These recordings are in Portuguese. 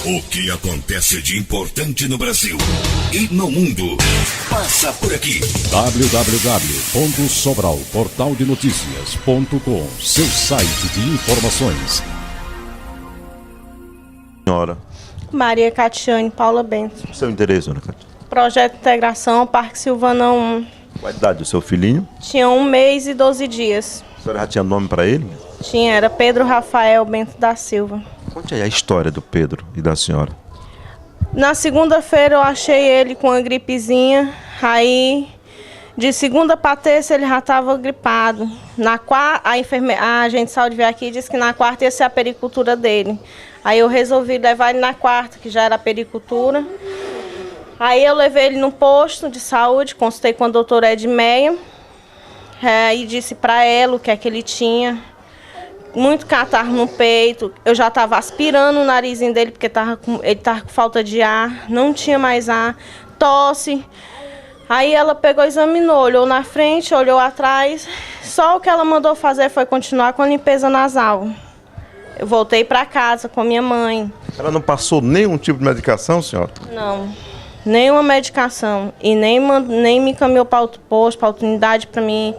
O que acontece de importante no Brasil e no mundo passa por aqui. www.sobralportaldenoticias.com, seu site de informações. Senhora Maria Catiane Paula Bento. seu interesse, dona Cátia? Projeto de Integração, Parque Silvana 1. Qual a idade do seu filhinho? Tinha 1 mês e 12 dias. A senhora já tinha nome para ele? Tinha, era Pedro Rafael Bento da Silva. Conte aí a história do Pedro e da senhora. Na segunda-feira eu achei ele com uma gripezinha, aí de segunda para terça ele já estava gripado. Na quarta, a agente de saúde veio aqui e disse que na quarta ia ser a pericultura dele. Aí eu resolvi levar ele na quarta, que já era a pericultura. Aí eu levei ele no posto de saúde, consultei com a doutora Edmeia, e disse para ela o que é que ele tinha. Muito catarro no peito, eu já estava aspirando o narizinho dele, porque ele estava com falta de ar, não tinha mais ar, tosse. Aí ela pegou, examinou, olhou na frente, olhou atrás, só o que ela mandou fazer foi continuar com a limpeza nasal. Eu voltei para casa com minha mãe. Ela não passou nenhum tipo de medicação, senhora? Não, nenhuma medicação, e nem me encaminhou para outro posto, para outra unidade para mim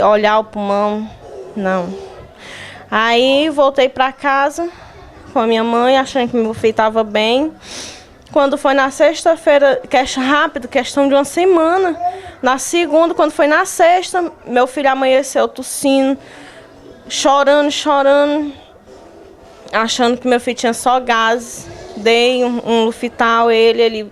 olhar o pulmão, não. Aí voltei para casa com a minha mãe, achando que meu filho estava bem. Quando foi na sexta-feira, rápido, questão de uma semana. Na segunda, quando foi na sexta, meu filho amanheceu tossindo, chorando, achando que meu filho tinha só gases. Dei um Lufital, ele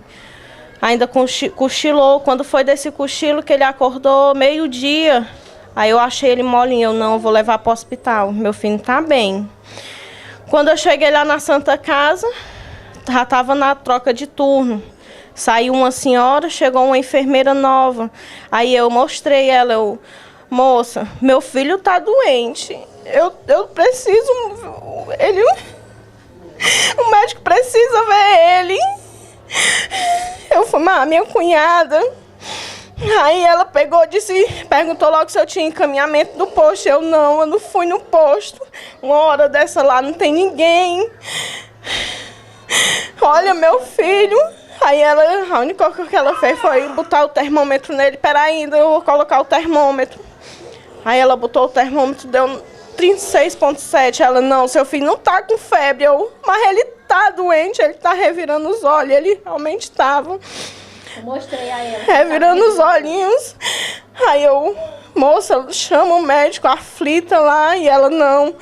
ainda cochilou. Quando foi desse cochilo que ele acordou meio-dia, aí eu achei ele molinho, eu não, vou levar para o hospital, meu filho está bem. Quando eu cheguei lá na Santa Casa, já estava na troca de turno. Saiu uma senhora, chegou uma enfermeira nova. Aí eu mostrei ela, moça, meu filho está doente, eu preciso, o médico precisa ver ele. Eu fui, minha cunhada. Aí ela pegou, perguntou logo se eu tinha encaminhamento do posto. Eu não fui no posto. Uma hora dessa lá não tem ninguém. Olha, meu filho. Aí a única coisa que ela fez foi botar o termômetro nele. Peraí, ainda eu vou colocar o termômetro. Aí ela botou o termômetro, deu 36,7. Ela, não, seu filho não tá com febre. Mas ele tá doente, ele tá revirando os olhos. Ele realmente estava. Eu mostrei a ela. Revirando os olhinhos. Aí eu, moça, chama o médico, aflita lá, e ela, não,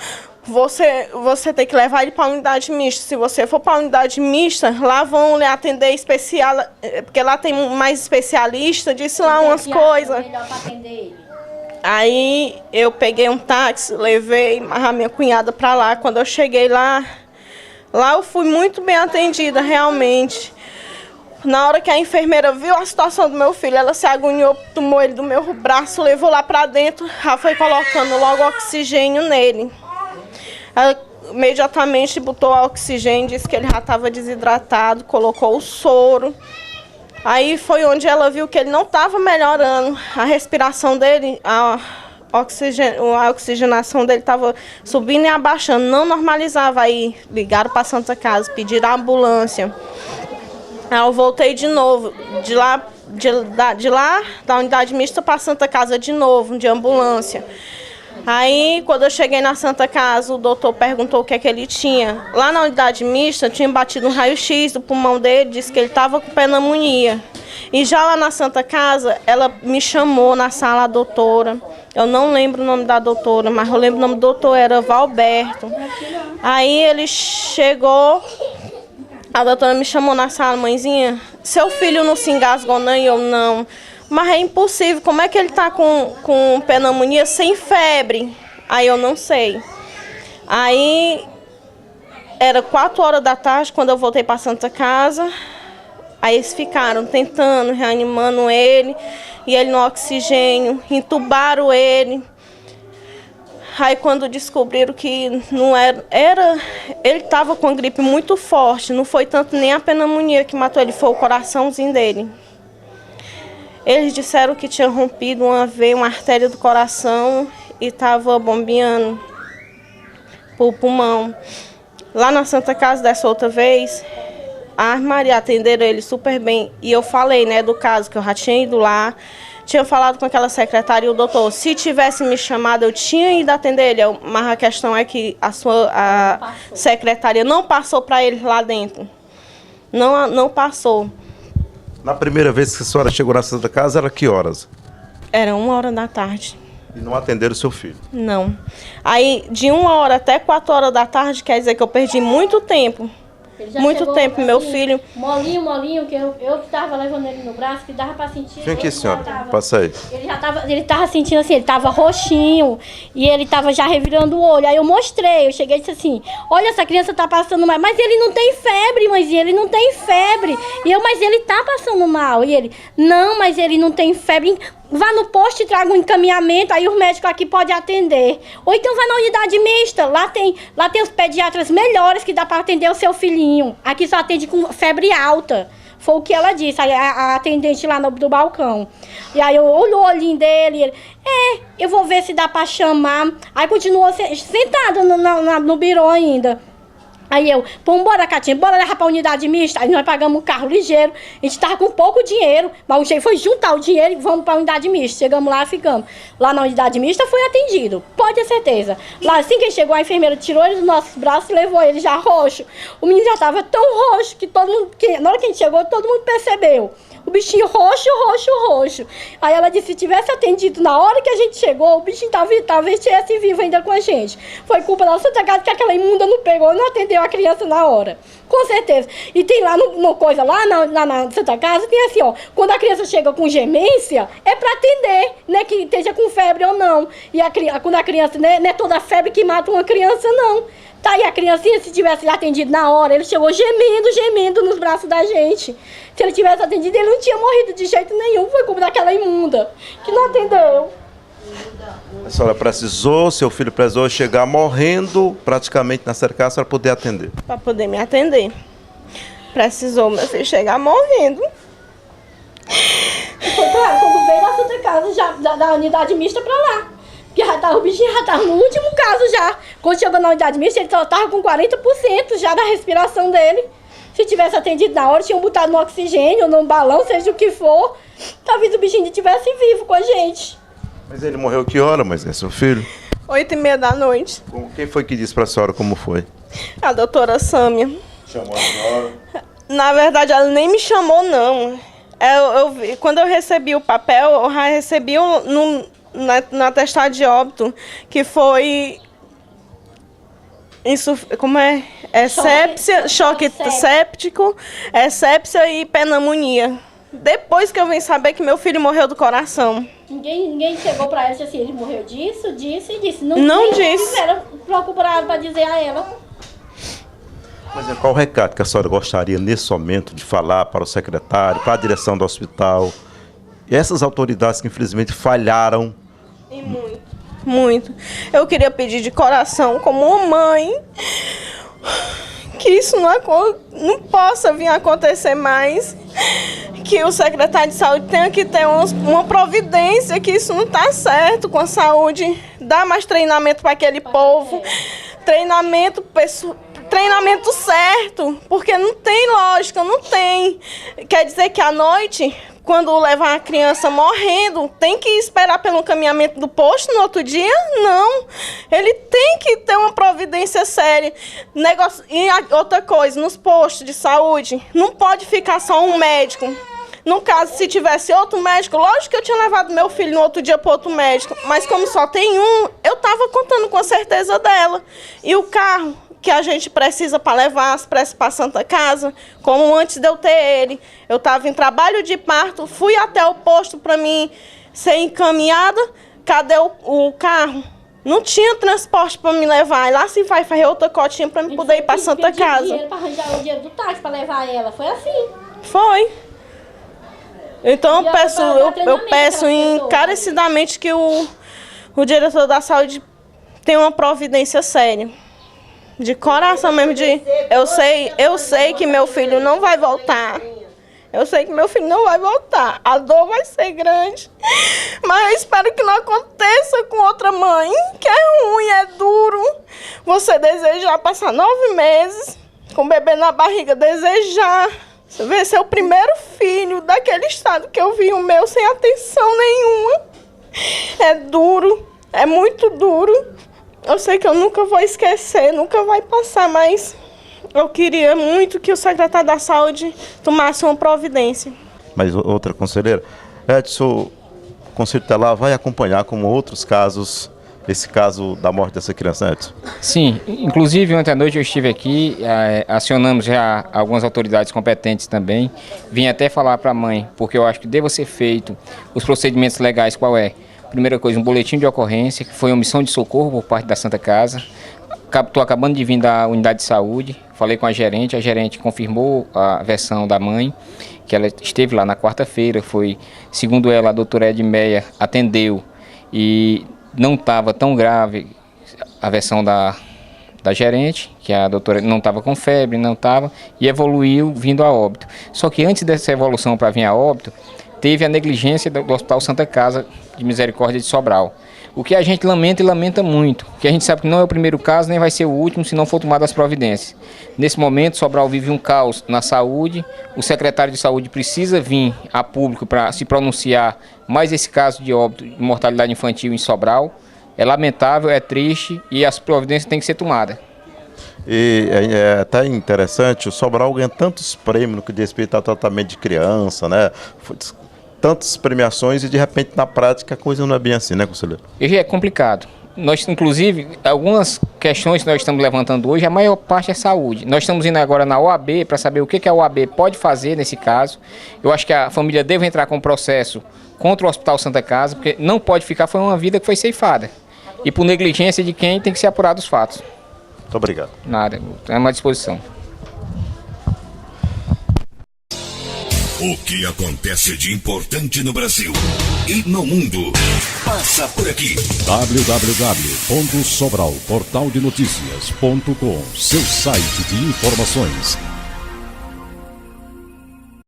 você tem que levar ele para a unidade mista. Se você for para a unidade mista, lá vão lhe atender especial, porque lá tem mais especialista, disse lá umas coisas. Melhor para atender ele. Aí eu peguei um táxi, levei a minha cunhada para lá. Quando eu cheguei lá eu fui muito bem atendida, realmente. Na hora que a enfermeira viu a situação do meu filho, ela se agoniou, tomou ele do meu braço, levou lá para dentro, já foi colocando logo oxigênio nele. Ela imediatamente botou oxigênio, disse que ele já estava desidratado, colocou o soro. Aí foi onde ela viu que ele não estava melhorando, a respiração dele, a oxigenação dele estava subindo e abaixando, não normalizava. Aí ligaram para a Santa Casa, pediram a ambulância. Aí eu voltei de novo, da unidade mista para a Santa Casa de novo, de ambulância. Aí, quando eu cheguei na Santa Casa, o doutor perguntou o que é que ele tinha. Lá na unidade mista, tinha batido um raio-x do pulmão dele, disse que ele estava com pneumonia. E já lá na Santa Casa, ela me chamou na sala, a doutora. Eu não lembro o nome da doutora, mas eu lembro o nome do doutor, era Valberto. Aí ele chegou... A doutora me chamou na sala, mãezinha, seu filho não se engasgou não? E eu, não. Mas é impossível, como é que ele está com pneumonia sem febre? Aí eu não sei. Aí era 4 horas da tarde, quando eu voltei para a Santa Casa. Aí eles ficaram tentando, reanimando ele, e ele no oxigênio, entubaram ele. Aí quando descobriram que não era, ele estava com a gripe muito forte, não foi tanto nem a pneumonia que matou ele, foi o coraçãozinho dele. Eles disseram que tinha rompido uma veia, uma artéria do coração e estava bombeando para o pulmão. Lá na Santa Casa, dessa outra vez, a Maria atenderam ele super bem. E eu falei, né, do caso, que eu já tinha ido lá, tinha falado com aquela secretária e o doutor, se tivesse me chamado, eu tinha ido atender ele. Mas a questão é que a secretária não passou para ele lá dentro. Não passou. Na primeira vez que a senhora chegou na Santa Casa, era que horas? Era 1h da tarde. E não atenderam o seu filho? Não. Aí, de 1h até 4h da tarde, quer dizer que eu perdi muito tempo. Ele já Muito chegou, tempo, meu assim, filho. Molinho, que eu que tava levando ele no braço, que dava pra sentir. Vem aqui, ele senhora. já tava- Passa aí. Ele tava sentindo assim, ele tava roxinho e ele tava já revirando o olho. Aí eu mostrei, eu cheguei e disse assim, olha, essa criança tá passando mal. Mas ele não tem febre, mãezinha, ele não tem febre. E eu, mas ele tá passando mal. E ele, não, mas ele não tem febre. Vá no posto e traga um encaminhamento, aí os médicos aqui podem atender. Ou então vá na unidade mista, lá tem os pediatras melhores que dá para atender o seu filhinho. Aqui só atende com febre alta. Foi o que ela disse, a atendente lá do balcão. E aí eu olho o olhinho dele e ele, eu vou ver se dá para chamar. Aí continuou sentada no birô ainda. Aí eu, bora, Catinha, bora levar pra unidade mista. Aí nós pagamos um carro ligeiro, a gente tava com pouco dinheiro, mas o jeito foi juntar o dinheiro e vamos pra unidade mista. Chegamos lá, ficamos. Lá na unidade mista foi atendido, pode ter certeza. Lá assim que ele chegou, a enfermeira tirou ele dos nossos braços e levou ele já roxo. O menino já tava tão roxo que todo mundo, na hora que a gente chegou, todo mundo percebeu. O bichinho roxo. Aí ela disse, se tivesse atendido na hora que a gente chegou, o bichinho talvez estivesse vivo ainda com a gente. Foi culpa da Santa Casa que aquela imunda não pegou, não atendeu a criança na hora. Com certeza. E tem lá no coisa, lá na Santa Casa, tem assim, ó, quando a criança chega com gemência, é pra atender, né, que esteja com febre ou não. E quando a criança, né, não é toda febre que mata uma criança, não. Tá aí a criancinha, se tivesse atendido na hora, ele chegou gemendo nos braços da gente. Se ele tivesse atendido, ele não tinha morrido de jeito nenhum. Foi culpa daquela imunda que não atendeu. A senhora precisou, seu filho precisou chegar morrendo praticamente na Santa Casa para poder atender. Para poder me atender. Precisou meu filho chegar morrendo. Foi pra, quando veio da Santa Casa, já, da unidade mista pra lá. Porque o bichinho já tava no último caso já. Quando chegou na unidade mista, ele só tava com 40% já da respiração dele. Se tivesse atendido na hora, tinham botado no oxigênio, num balão, seja o que for. Talvez o bichinho estivesse vivo com a gente. Mas ele morreu que hora, mas é seu filho? 8h30 da. Quem foi que disse para a senhora como foi? A doutora Sâmia. Chamou a senhora? Na verdade, ela nem me chamou, não. Quando eu recebi o papel, eu já recebi no atestado de óbito, que foi... Isso, como é? Choque séptico, sepsia e pneumonia. Depois que eu vim saber que meu filho morreu do coração. Ninguém chegou pra ela e disse assim, ele morreu disso e disse. Não disse. Procuraram pra dizer a ela. Mas qual o recado que a senhora gostaria nesse momento de falar para o secretário, para a direção do hospital? E essas autoridades que infelizmente falharam. E muito. Eu queria pedir de coração, como uma mãe, que isso não possa vir a acontecer mais. Que o secretário de saúde tenha que ter uma providência, que isso não está certo com a saúde. Dá mais treinamento para aquele povo. Treinamento certo, porque não tem lógica, não tem. Quer dizer que à noite, quando levar a criança morrendo, tem que esperar pelo encaminhamento do posto no outro dia? Não. Ele tem que ter uma providência séria. E outra coisa, nos postos de saúde, não pode ficar só um médico. No caso, se tivesse outro médico, lógico que eu tinha levado meu filho no outro dia para outro médico, mas como só tem um, eu estava contando com a certeza dela. E o carro que a gente precisa para levar as pressas para a Santa Casa, como antes de eu ter ele, eu estava em trabalho de parto, fui até o posto para mim ser encaminhada, cadê o carro? Não tinha transporte para me levar, e lá se vai fazer outra cotinha para me poder ir para a Santa Casa. Dinheiro para arranjar o dinheiro do táxi para levar ela, foi assim. Foi. Então eu peço encarecidamente que o diretor da saúde tenha uma providência séria. De coração mesmo, eu sei que meu filho não vai voltar. Eu sei que meu filho não vai voltar, a dor vai ser grande, mas eu espero que não aconteça com outra mãe, que é ruim, é duro. Você desejar passar 9 meses com o bebê na barriga, desejar ver seu primeiro filho daquele estado que eu vi o meu sem atenção nenhuma. É duro, é muito duro. Eu sei que eu nunca vou esquecer, nunca vai passar, mas eu queria muito que o secretário da Saúde tomasse uma providência. Mas outra conselheira, Edson, o Conselho Tutelar vai acompanhar como outros casos, esse caso da morte dessa criança, Edson? Sim, inclusive ontem à noite eu estive aqui, acionamos já algumas autoridades competentes também, vim até falar para a mãe, porque eu acho que deva ser feito os procedimentos legais, qual é? Primeira coisa, um boletim de ocorrência, que foi omissão de socorro por parte da Santa Casa. Estou acabando de vir da unidade de saúde, falei com a gerente confirmou a versão da mãe, que ela esteve lá na quarta-feira, foi, segundo ela, a doutora Edmeia atendeu e não estava tão grave a versão da gerente, que a doutora não estava com febre, não estava, e evoluiu vindo a óbito. Só que antes dessa evolução para vir a óbito, teve a negligência do Hospital Santa Casa de Misericórdia de Sobral. O que a gente lamenta e lamenta muito, que a gente sabe que não é o primeiro caso, nem vai ser o último, se não for tomadas as providências. Nesse momento, Sobral vive um caos na saúde, o secretário de saúde precisa vir a público para se pronunciar mais esse caso de óbito de mortalidade infantil em Sobral. É lamentável, é triste e as providências têm que ser tomadas. E é até interessante, o Sobral ganha tantos prêmios no que diz respeito ao tratamento de criança, né? Tantas premiações e de repente na prática a coisa não é bem assim, né, conselheiro? E é complicado. Nós, inclusive, algumas questões que nós estamos levantando hoje, a maior parte é saúde. Nós estamos indo agora na OAB para saber o que a OAB pode fazer nesse caso. Eu acho que a família deve entrar com um processo contra o Hospital Santa Casa, porque não pode ficar, foi uma vida que foi ceifada. E por negligência de quem tem que ser apurado os fatos. Muito obrigado. Nada, é uma disposição. O que acontece de importante no Brasil e no mundo passa por aqui. www.sobralportaldenoticias.com, seu site de informações.